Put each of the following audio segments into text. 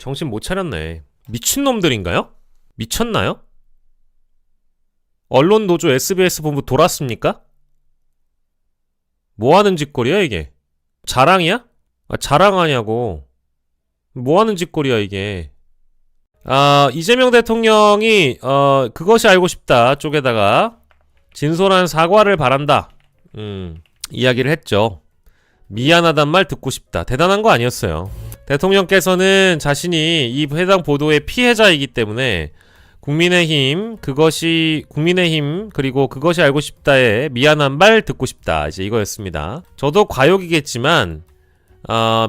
정신 못 차렸네. 미친놈들인가요? 미쳤나요? 언론 노조 SBS 본부 돌았습니까? 뭐하는 짓거리야 이게? 자랑이야? 자랑하냐고. 뭐하는 짓거리야 이게? 이재명 대통령이 그것이 알고 싶다 쪽에다가 진솔한 사과를 바란다 이야기를 했죠. 미안하단 말 듣고 싶다. 대단한 거 아니었어요. 대통령께서는 자신이 이 해당 보도의 피해자이기 때문에 국민의힘 그리고 그것이 알고 싶다에 미안한 말 듣고 싶다 이제 이거였습니다. 저도 과욕이겠지만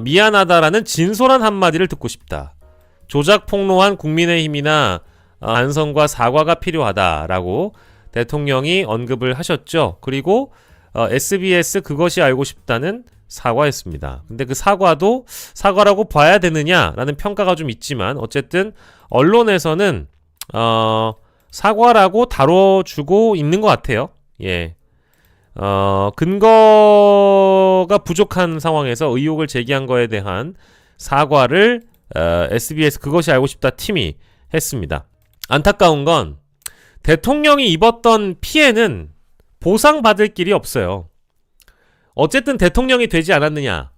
미안하다라는 진솔한 한마디를 듣고 싶다. 조작 폭로한 국민의힘이나 반성과 사과가 필요하다라고 대통령이 언급을 하셨죠. 그리고 SBS 그것이 알고 싶다는 사과했습니다. 근데 그 사과도 사과라고 봐야 되느냐라는 평가가 좀 있지만 어쨌든 언론에서는 사과라고 다뤄주고 있는 것 같아요. 예. 근거가 부족한 상황에서 의혹을 제기한 거에 대한 사과를 SBS 그것이 알고 싶다 팀이 했습니다. 안타까운 건 대통령이 입었던 피해는 보상받을 길이 없어요. 어쨌든 대통령이 되지 않았느냐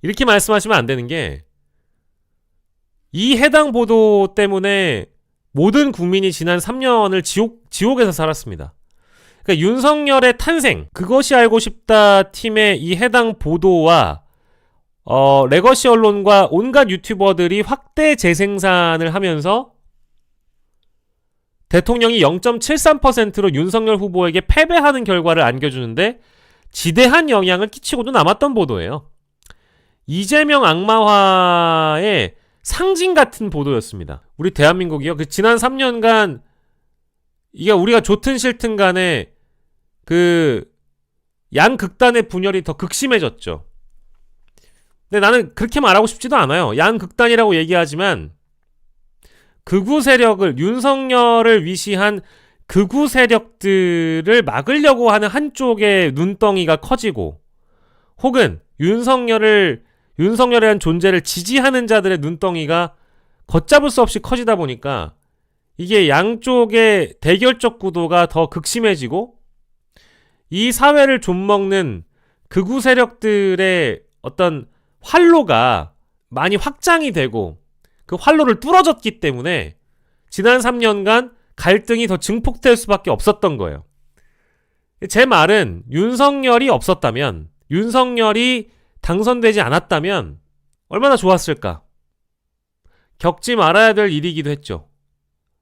이렇게 말씀하시면 안 되는 게 이 해당 보도 때문에 모든 국민이 지난 3년을 지옥에서 살았습니다. 그러니까 윤석열의 탄생 그것이 알고 싶다 팀의 이 해당 보도와 레거시 언론과 온갖 유튜버들이 확대 재생산을 하면서 대통령이 0.73%로 윤석열 후보에게 패배하는 결과를 안겨주는데 지대한 영향을 끼치고도 남았던 보도예요. 이재명 악마화의 상징 같은 보도였습니다. 우리 대한민국이요. 그 지난 3년간 이게 우리가 좋든 싫든 간에 그 양극단의 분열이 더 극심해졌죠. 근데 나는 그렇게 말하고 싶지도 않아요. 양극단이라고 얘기하지만 극우 세력을 윤석열을 위시한 극우 세력들을 막으려고 하는 한쪽의 눈덩이가 커지고 혹은 윤석열이라는 존재를 지지하는 자들의 눈덩이가 걷잡을 수 없이 커지다 보니까 이게 양쪽의 대결적 구도가 더 극심해지고 이 사회를 좀먹는 극우 세력들의 어떤 활로가 많이 확장이 되고 그 활로를 뚫어졌기 때문에 지난 3년간 갈등이 더 증폭될 수밖에 없었던 거예요. 제 말은 윤석열이 없었다면, 윤석열이 당선되지 않았다면 얼마나 좋았을까? 겪지 말아야 될 일이기도 했죠.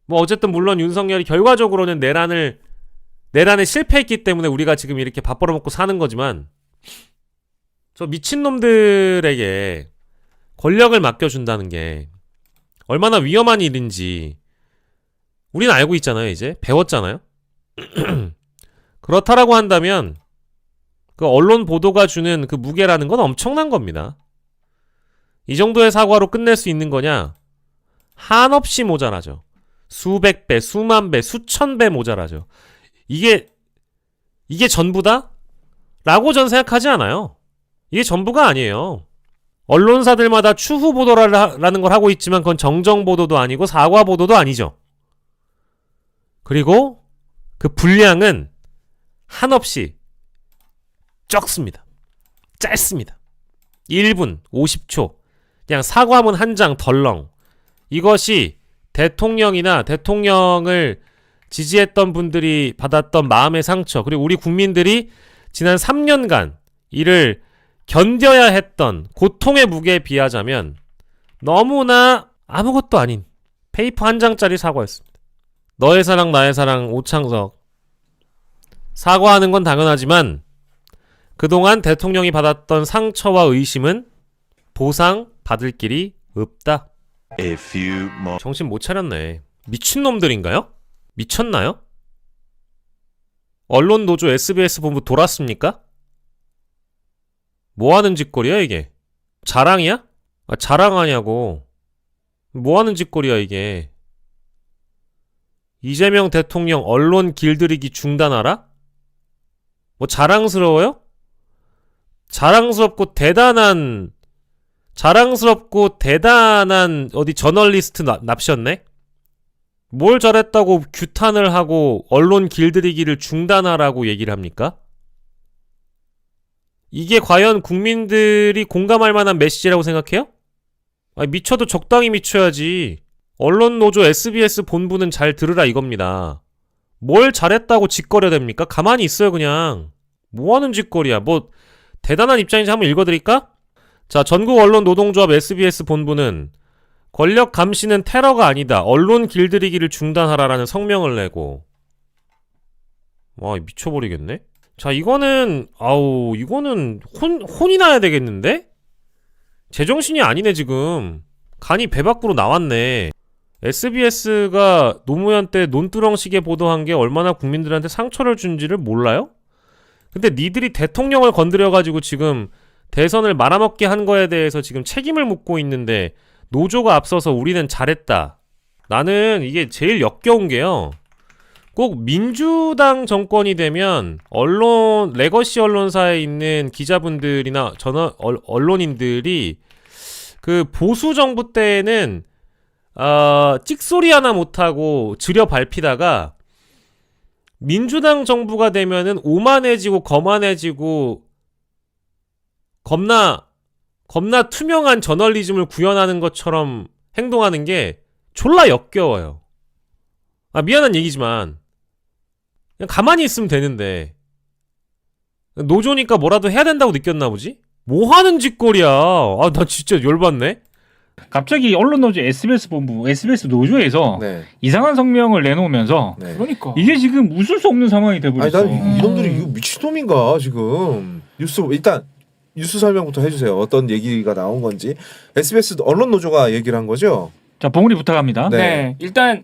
뭐 어쨌든 물론 윤석열이 결과적으로는 내란에 실패했기 때문에 우리가 지금 이렇게 밥 벌어먹고 사는 거지만 저 미친놈들에게 권력을 맡겨준다는 게 얼마나 위험한 일인지 우리는 알고 있잖아요. 이제 배웠잖아요. 그렇다라고 한다면 그 언론 보도가 주는 그 무게라는 건 엄청난 겁니다. 이 정도의 사과로 끝낼 수 있는 거냐? 한없이 모자라죠. 수백 배, 수만 배, 수천 배 모자라죠. 이게 전부다? 라고 전 생각하지 않아요. 이게 전부가 아니에요. 언론사들마다 추후 보도라는 걸 하고 있지만 그건 정정 보도도 아니고 사과 보도도 아니죠. 그리고 그 분량은 한없이 적습니다. 짧습니다. 1분 50초 그냥 사과문 한 장 덜렁. 이것이 대통령이나 대통령을 지지했던 분들이 받았던 마음의 상처 그리고 우리 국민들이 지난 3년간 이를 견뎌야 했던 고통의 무게에 비하자면 너무나 아무것도 아닌 페이퍼 한 장짜리 사과였습니다. 너의 사랑 나의 사랑 오창석 사과하는 건 당연하지만 그동안 대통령이 받았던 상처와 의심은 보상받을 길이 없다. 정신 못 차렸네. 미친놈들인가요? 미쳤나요? 언론 노조 SBS 본부 돌았습니까? 뭐하는 짓거리야 이게? 자랑이야? 자랑하냐고. 뭐하는 짓거리야 이게? 이재명 대통령 언론 길들이기 중단하라? 뭐 자랑스러워요? 자랑스럽고 대단한 자랑스럽고 대단한 어디 저널리스트 납셨네? 뭘 잘했다고 규탄을 하고 언론 길들이기를 중단하라고 얘기를 합니까? 이게 과연 국민들이 공감할 만한 메시지라고 생각해요? 아니, 미쳐도 적당히 미쳐야지. 언론노조 SBS 본부는 잘 들으라 이겁니다. 뭘 잘했다고 짓거려야 됩니까? 가만히 있어요 그냥. 뭐하는 짓거리야. 뭐 대단한 입장인지 한번 읽어드릴까? 자, 전국언론노동조합 SBS 본부는 권력 감시는 테러가 아니다. 언론 길들이기를 중단하라라는 성명을 내고. 와, 미쳐버리겠네. 자, 이거는 혼이 나야 되겠는데? 제정신이 아니네 지금. 간이 배 밖으로 나왔네. SBS가 노무현 때 논두렁식에 보도한 게 얼마나 국민들한테 상처를 준지를 몰라요? 근데 니들이 대통령을 건드려가지고 지금 대선을 말아먹게 한 거에 대해서 지금 책임을 묻고 있는데 노조가 앞서서 우리는 잘했다. 나는 이게 제일 역겨운 게요. 꼭 민주당 정권이 되면 레거시 언론사에 있는 기자분들이나 언론인들이 그 보수 정부 때에는 찍소리 하나 못하고 지려 밟히다가 민주당 정부가 되면은 오만해지고 거만해지고 겁나 투명한 저널리즘을 구현하는 것처럼 행동하는 게 졸라 역겨워요. 미안한 얘기지만 그냥 가만히 있으면 되는데 노조니까 뭐라도 해야 된다고 느꼈나 보지? 뭐 하는 짓거리야. 나 진짜 열받네. 갑자기 언론노조 SBS 본부, SBS 노조에서 네. 이상한 성명을 내놓으면서 네. 그러니까 이게 지금 웃을 수 없는 상황이 돼버렸어. 아니 난 이놈들이 이거 미친놈인가 지금. 일단 뉴스 설명부터 해주세요. 어떤 얘기가 나온 건지. SBS 언론노조가 얘기를 한 거죠? 자, 봉우리 부탁합니다. 네. 네. 일단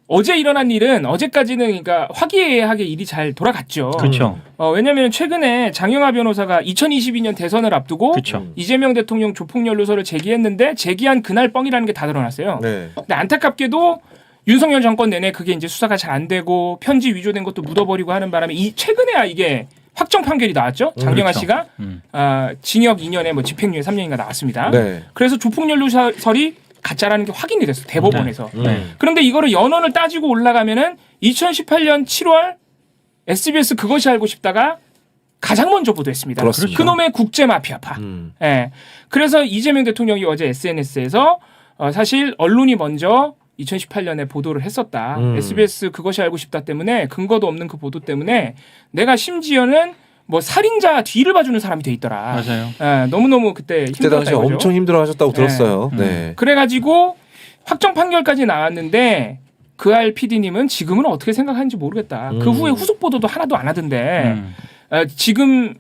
어제 일어난 일은 어제까지는 그러니까 화기애애하게 일이 잘 돌아갔죠. 그렇죠. 왜냐하면 최근에 장영하 변호사가 2022년 대선을 앞두고 그렇죠. 이재명 대통령 조폭 연루서를 제기했는데 제기한 그날 뻥이라는 게 다 드러났어요. 네. 근데 안타깝게도 윤석열 정권 내내 그게 이제 수사가 잘 안 되고 편지 위조된 것도 묻어버리고 하는 바람에 최근에야 이게 확정 판결이 나왔죠. 장영하 그렇죠. 씨가 징역 2년에 뭐 집행유예 3년인가 나왔습니다. 네. 그래서 조폭 연루설이 가짜라는 게 확인이 됐어. 대법원에서. 네. 그런데 이거를 연원을 따지고 올라가면은 2018년 7월 SBS 그것이 알고 싶다가 가장 먼저 보도했습니다. 그렇습니다. 그놈의 국제 마피아파. 예. 그래서 이재명 대통령이 어제 SNS에서 사실 언론이 먼저 2018년에 보도를 했었다. SBS 그것이 알고 싶다 때문에 근거도 없는 그 보도 때문에 내가 심지어는 뭐 살인자 뒤를 봐주는 사람이 돼 있더라. 맞아요. 예, 너무너무 그때 그때 힘들었다 당시 이거죠. 엄청 힘들어하셨다고 네. 들었어요. 네. 그래가지고 확정 판결까지 나왔는데 그알 PD님은 지금은 어떻게 생각하는지 모르겠다. 그 후에 후속 보도도 하나도 안 하던데 지금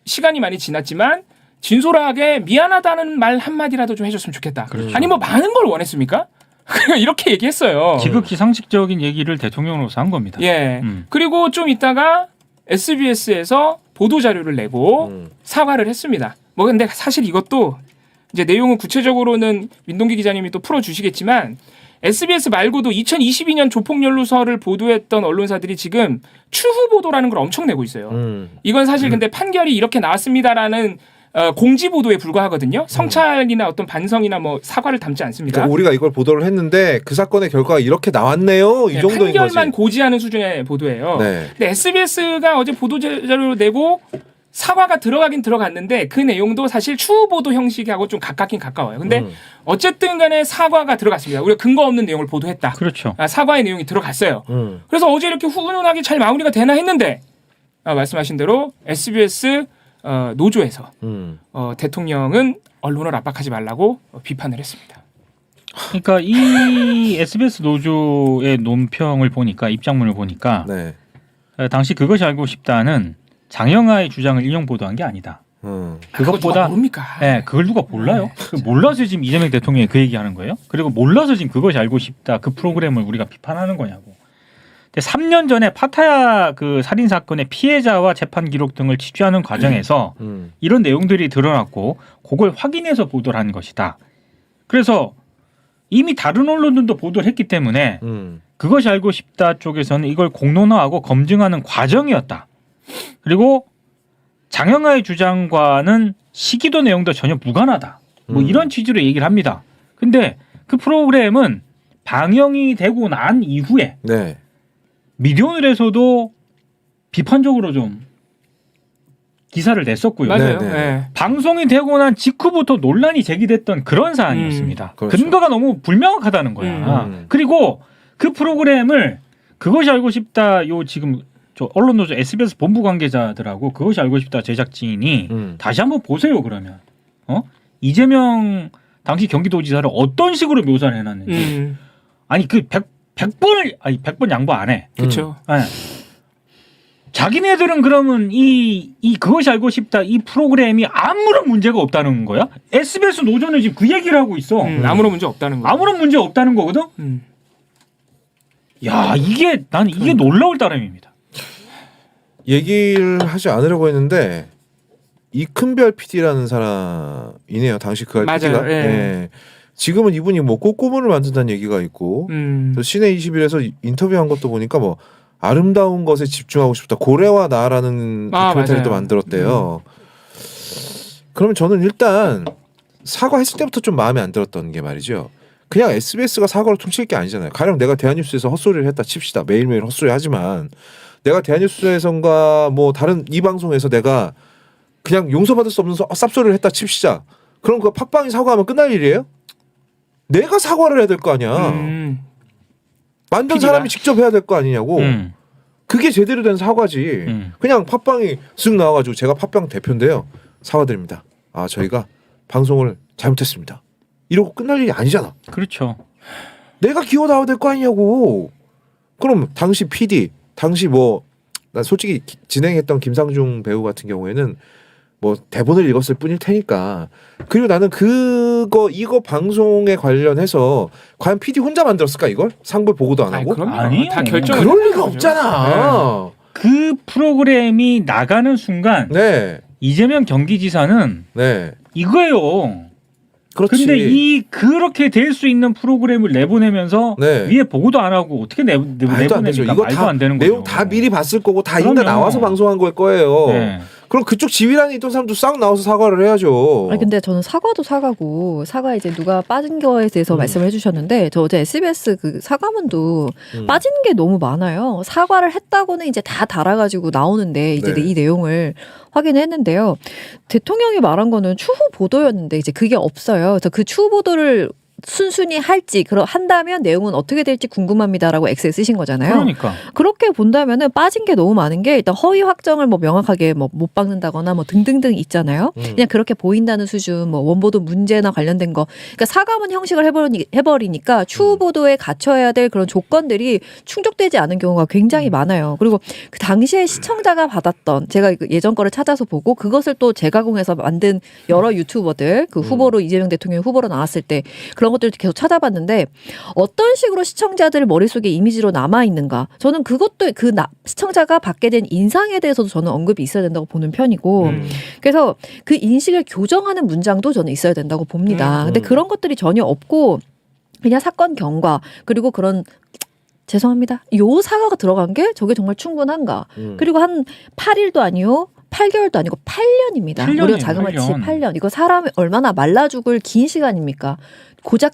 시간이 많이 지났지만 진솔하게 미안하다는 말 한마디라도 좀 해줬으면 좋겠다. 그렇죠. 아니 뭐 많은 걸 원했습니까? 그냥 이렇게 얘기했어요. 지극히 상식적인 얘기를 대통령으로서 한 겁니다. 예. 그리고 좀 있다가 SBS에서 보도 자료를 내고 사과를 했습니다. 뭐 근데 사실 이것도 이제 내용은 구체적으로는 민동기 기자님이 또 풀어주시겠지만 SBS 말고도 2022년 조폭 연루설을 보도했던 언론사들이 지금 추후 보도라는 걸 엄청 내고 있어요. 이건 사실 근데 판결이 이렇게 나왔습니다라는 공지 보도에 불과하거든요. 성찰이나 어떤 반성이나 뭐 사과를 담지 않습니다. 그러니까 우리가 이걸 보도를 했는데 그 사건의 결과가 이렇게 나왔네요. 이 네, 정도인 거지. 판결만 고지하는 수준의 보도예요. 네. 근데 SBS가 어제 보도 자료를 내고 사과가 들어가긴 들어갔는데 그 내용도 사실 추후 보도 형식하고 좀 가깝긴 가까워요. 근데 어쨌든 간에 사과가 들어갔습니다. 우리가 근거 없는 내용을 보도했다. 그렇죠. 사과의 내용이 들어갔어요. 그래서 어제 이렇게 훈훈하게 잘 마무리가 되나 했는데 말씀하신 대로 SBS 노조에서 대통령은 언론을 압박하지 말라고 비판을 했습니다. 그러니까 이 SBS 노조의 논평을 보니까 입장문을 보니까 네. 당시 그것이 알고 싶다는 장영하의 주장을 인용 보도한 게 아니다. 그것보다 모릅니까? 네, 그걸 누가 몰라요? 몰라서 지금 이재명 대통령이 그 얘기하는 거예요? 그리고 몰라서 지금 그것이 알고 싶다 그 프로그램을 우리가 비판하는 거냐고. 근데 3년 전에 파타야 그 살인 사건의 피해자와 재판 기록 등을 취재하는 과정에서 이런 내용들이 드러났고 그걸 확인해서 보도를 한 것이다. 그래서 이미 다른 언론들도 보도를 했기 때문에 그것이 알고 싶다 쪽에서는 이걸 공론화하고 검증하는 과정이었다. 그리고 장영하의 주장과는 시기도 내용도 전혀 무관하다. 뭐 이런 취지로 얘기를 합니다. 근데 그 프로그램은 방영이 되고 난 이후에 네. 미디어오늘에서도 비판적으로 좀 기사를 냈었고요. 맞아요. 네, 네. 네. 방송이 되고 난 직후부터 논란이 제기됐던 그런 사안이었습니다. 그렇죠. 근거가 너무 불명확하다는 거야. 음. 그리고 그 프로그램을 그것이 알고 싶다 요 지금 저 언론노조 SBS 본부 관계자들하고 그것이 알고 싶다 제작진이 다시 한번 보세요. 그러면 이재명 당시 경기도지사를 어떤 식으로 묘사를 해놨는지 아니 그 100번을 아니 100번 양보 안 해. 그렇죠. 네. 자기네들은 그러면 이 그것이 알고 싶다 이 프로그램이 아무런 문제가 없다는 거야? SBS 노조는 지금 그 얘기를 하고 있어. 아무런 문제 없다는 거. 아무런 문제 없다는 거거든. 야 이게 나는 이게 놀라울 따름입니다. 얘기를 하지 않으려고 했는데 이큰별 PD라는 사람이네요. 당시 그 맞아요. PD가. 예. 지금은 이분이 뭐 꽃고문을 만든다는 얘기가 있고 또 시내 21에서 인터뷰한 것도 보니까 뭐 아름다운 것에 집중하고 싶다. 고래와 나라는 다큐멘터리도 맞아요. 만들었대요. 그러면 저는 일단 사과했을 때부터 좀 마음에 안 들었던 게 말이죠. 그냥 SBS가 사과로 퉁칠 게 아니잖아요. 가령 내가 대한뉴스에서 헛소리를 했다 칩시다. 매일매일 헛소리 하지만 내가 대한뉴스에선가 뭐 다른 이 방송에서 내가 그냥 용서받을 수 없는 쌉소리를 했다 칩시다. 그럼 그 팟빵이 사과하면 끝날 일이에요? 내가 사과를 해야 될 거 아니야. 만든 PD가? 사람이 직접 해야 될 거 아니냐고. 그게 제대로 된 사과지. 그냥 팟빵이 쓱 나와가지고 제가 팟빵 대표인데요. 사과드립니다. 아 저희가 방송을 잘못했습니다. 이러고 끝날 일이 아니잖아. 그렇죠. 내가 기어 나와야 될 거 아니냐고. 그럼 당시 PD, 당시 뭐 난 솔직히 진행했던 김상중 배우 같은 경우에는 뭐 대본을 읽었을 뿐일 테니까. 그리고 나는 이거 방송에 관련해서 과연 PD 혼자 만들었을까 이걸? 상부 보고도 안 하고? 아니요. 다 결정을 그럴 했다는 리가 거죠. 없잖아. 그 프로그램이 나가는 순간 네, 이재명 경기지사는 네, 이거예요. 그렇지. 근데 그렇게 될 수 있는 프로그램을 내보내면서 네. 위에 보고도 안 하고 어떻게 말도 안 되죠. 내보냅니까? 이거 말도 다 안 되는 거죠. 내용 다 미리 봤을 거고 다 인가 그럼요. 나와서 방송한 걸 거예요. 네. 그럼 그쪽 지휘란에 있던 사람도 싹 나와서 사과를 해야죠. 아니 근데 저는 사과도 사과고 사과 이제 누가 빠진 거에 대해서 말씀을 해주셨는데 저 어제 SBS 그 사과문도 빠진 게 너무 많아요. 사과를 했다고는 이제 다 달아가지고 나오는데 이제 네. 이 내용을 확인했는데요. 대통령이 말한 거는 추후 보도였는데 이제 그게 없어요. 그래서 그 추후 보도를 순순히 할지 한다면 내용은 어떻게 될지 궁금합니다라고 X에 쓰신 거잖아요. 그러니까 그렇게 본다면은 빠진 게 너무 많은 게 일단 허위 확정을 뭐 명확하게 뭐 못 박는다거나 뭐 등등등 있잖아요. 그냥 그렇게 보인다는 수준 뭐 원보도 문제나 관련된 거. 그러니까 사과문 형식을 해버리니까 추후 보도에 갖춰야 될 그런 조건들이 충족되지 않은 경우가 굉장히 많아요. 그리고 그 당시에 시청자가 받았던 제가 예전 거를 찾아서 보고 그것을 또 재가공해서 만든 여러 유튜버들 그 후보로 이재명 대통령 후보로 나왔을 때 그런 것들을 계속 찾아봤는데 어떤 식으로 시청자들 머릿속에 이미지로 남아있는가. 저는 그것도 시청자가 받게 된 인상에 대해서도 저는 언급이 있어야 된다고 보는 편이고 그래서 그 인식을 교정하는 문장도 저는 있어야 된다고 봅니다. 근데 그런 것들이 전혀 없고 그냥 사건 경과 그리고 그런 죄송합니다. 요 사과가 들어간 게 저게 정말 충분한가. 그리고 한 8일도 아니요. 8개월도 아니고 8년입니다. 8년이에요, 무려 자그마치 8년. 이거 사람이 얼마나 말라 죽을 긴 시간입니까? 고작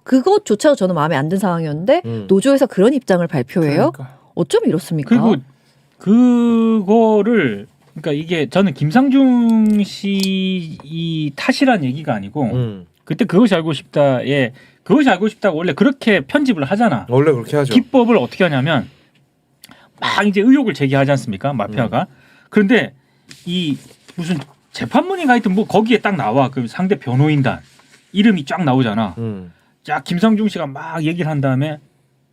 그것조차도 저는 마음에 안 든 상황이었는데 노조에서 그런 입장을 발표해요. 그러니까. 어쩜 이렇습니까? 그리고 그거를 그러니까 이게 저는 김상중 씨 이 탓이란 얘기가 아니고 그때 그것이 알고 싶다에 그것이 알고 싶다고 원래 그렇게 편집을 하잖아. 원래 그렇게 하죠. 기법을 어떻게 하냐면 막 이제 의혹을 제기하지 않습니까? 마피아가. 그런데 이 무슨 재판문인가 하여튼 뭐 거기에 딱 나와 그 상대 변호인단 이름이 쫙 나오잖아. 자 김상중 씨가 막 얘기를 한 다음에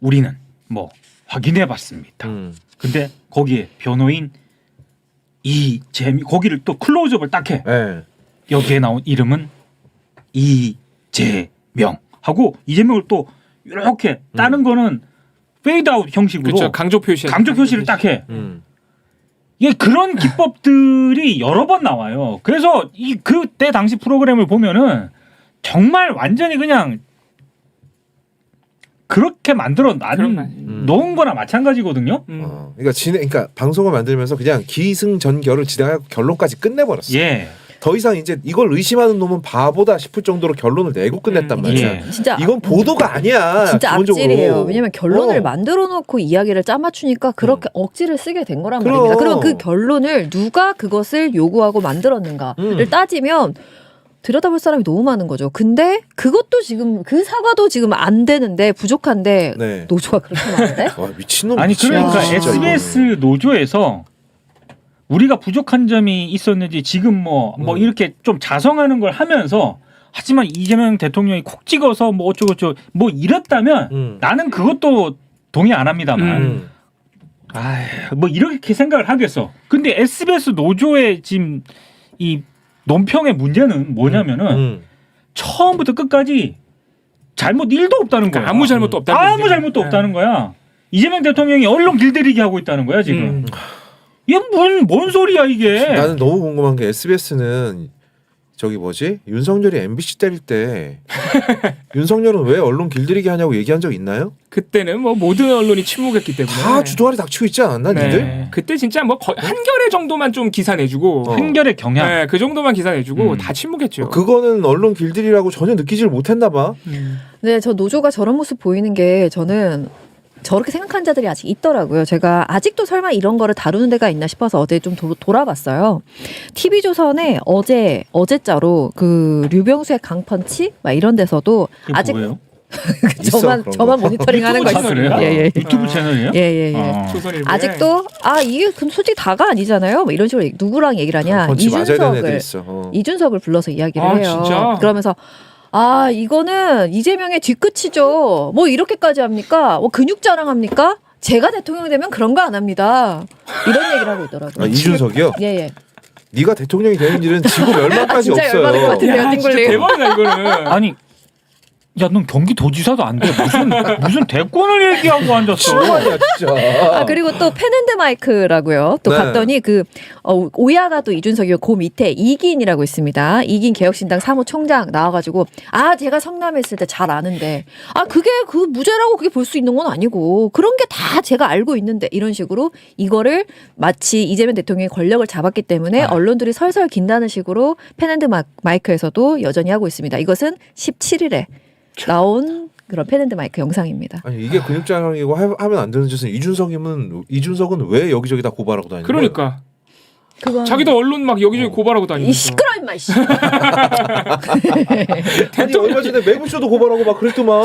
우리는 뭐 확인해봤습니다. 근데 거기에 변호인 거기를 또 클로즈업을 딱 해. 네. 여기에 나온 이름은 이재명 하고 이재명을 또 이렇게 다른 거는 페이드아웃 형식으로 그렇죠. 강조 표시를 딱 해. 예, 그런 기법들이 여러 번 나와요. 그래서 그때 당시 프로그램을 보면은 정말 완전히 그냥 그렇게 만들어 놓은 거나 마찬가지거든요. 그러니까 방송을 만들면서 그냥 기승전결을 진행하고 결론까지 끝내버렸어. 예. 더 이상 이제 이걸 의심하는 놈은 바보다 싶을 정도로 결론을 내고 끝냈단 말이야. 예. 진짜 이건 보도가 아니야. 진짜 기본적으로. 악질이에요. 왜냐면 결론을 어. 만들어 놓고 이야기를 짜맞추니까 그렇게 억지를 쓰게 된 거란 그럼. 말입니다. 그럼 그 결론을 누가 그것을 요구하고 만들었는가를 따지면 들여다볼 사람이 너무 많은 거죠. 근데 그것도 지금 그 사과도 지금 안 되는데 부족한데 네. 노조가 그렇게 많은데? 와, 미친놈. 아니 그러니까 진짜 SBS 노조에서 우리가 부족한 점이 있었는지 지금 뭐 이렇게 좀 자성하는 걸 하면서 하지만 이재명 대통령이 콕 찍어서 뭐 어쩌고저쩌고 뭐 이랬다면 나는 그것도 동의 안 합니다만 뭐 이렇게 생각을 하겠어. 근데 SBS 노조의 지금 이 논평의 문제는 뭐냐면은 처음부터 끝까지 잘못 1도 없다는 거야. 아무 잘못도 없다는 아무 얘기죠. 잘못도 없다는 거야. 이재명 대통령이 언론 길들이기 하고 있다는 거야 지금. 이게 뭔 소리야 이게. 나는 너무 궁금한 게 SBS는 저기 뭐지? 윤석열이 MBC 때릴 때 윤석열은 왜 언론 길들이게 하냐고 얘기한 적 있나요? 그때는 뭐 모든 언론이 침묵했기 때문에 다 주도하리 닥치고 있지 않았나 니들? 네. 그때 진짜 뭐 거의 한겨레 정도만 좀 기사 내주고 한결의 경향. 네, 그 정도만 기사 내주고 다 침묵했죠. 그거는 언론 길들이라고 전혀 느끼지를 못했나 봐. 네, 저 노조가 저런 모습 보이는 게 저는 저렇게 생각하는 자들이 아직 있더라고요. 제가 아직도 설마 이런 거를 다루는 데가 있나 싶어서 어제 좀 돌아봤어요. TV조선에 어제자로 그 류병수의 강펀치 막 이런 데서도 그게 아직 뭐예요? 있어, 그런 저만 거. 모니터링 하는 거 아, 있어요. 그래요? 예. 유튜브 채널이에요? 예. 조선일보에 아직도 이게 솔직히 다가 아니잖아요. 뭐 이런 식으로 누구랑 얘기를 하냐. 펀치 맞아야 되는 애들 있어. 이준석을 불러서 이야기를 해요. 진짜? 그러면서 이거는 이재명의 뒤끝이죠. 뭐 이렇게까지 합니까? 뭐 근육 자랑합니까? 제가 대통령 되면 그런 거 안 합니다. 이런 얘기를 하고 있더라고요. 이준석이요? 예. 네가 대통령이 되는 일은 지구 멸망까지 진짜 없어요. 열받을 것 같은데요, 야, 진짜 띵글님. 대박이다 이거는. 아니 야, 넌 경기도지사도 안 돼. 무슨 대권을 얘기하고 앉았어. 아니야 진짜. 그리고 또 펜앤드마이크라고요. 또 네. 갔더니 오야가 또 이준석이고 그 밑에 이기인이라고 있습니다. 이기인 개혁신당 사무총장 나와가지고 제가 성남에 있을 때 잘 아는데 그게 그 무죄라고 그게 볼 수 있는 건 아니고 그런 게 다 제가 알고 있는데 이런 식으로 이거를 마치 이재명 대통령이 권력을 잡았기 때문에 언론들이 설설 긴다는 식으로 펜앤드마이크에서도 여전히 하고 있습니다. 이것은 17일에 나온 그런 펜앤드마이크 영상입니다. 아니 이게 근육자랑이고 하면 안 되는 짓은 이준석은 왜 여기저기 다 고발하고 다니는 거야? 그러니까 그건 자기도 언론 막 여기저기 고발하고 다니면서. 이 시끄러 임마 이씨. 아니 얼마 전에 매부쇼도 고발하고 막 그랬더만.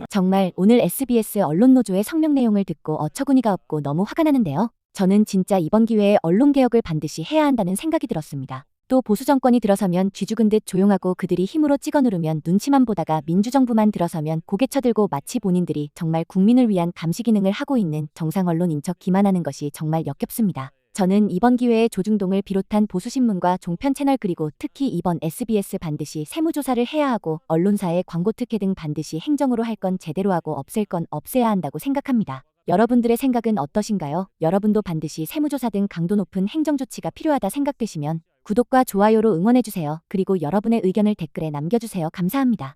정말 오늘 SBS 언론노조의 성명 내용을 듣고 어처구니가 없고 너무 화가 나는데요. 저는 진짜 이번 기회에 언론개혁을 반드시 해야 한다는 생각이 들었습니다. 또 보수 정권이 들어서면 쥐 죽은 듯 조용하고 그들이 힘으로 찍어 누르면 눈치만 보다가 민주정부만 들어서면 고개 쳐들고 마치 본인들이 정말 국민을 위한 감시 기능을 하고 있는 정상 언론인 척 기만하는 것이 정말 역겹습니다. 저는 이번 기회에 조중동을 비롯한 보수신문과 종편 채널 그리고 특히 이번 SBS 반드시 세무조사를 해야 하고 언론사의 광고 특혜 등 반드시 행정으로 할 건 제대로 하고 없앨 건 없애야 한다고 생각합니다. 여러분들의 생각은 어떠신가요? 여러분도 반드시 세무조사 등 강도 높은 행정조치가 필요하다 생각되시면 구독과 좋아요로 응원해주세요. 그리고 여러분의 의견을 댓글에 남겨주세요. 감사합니다.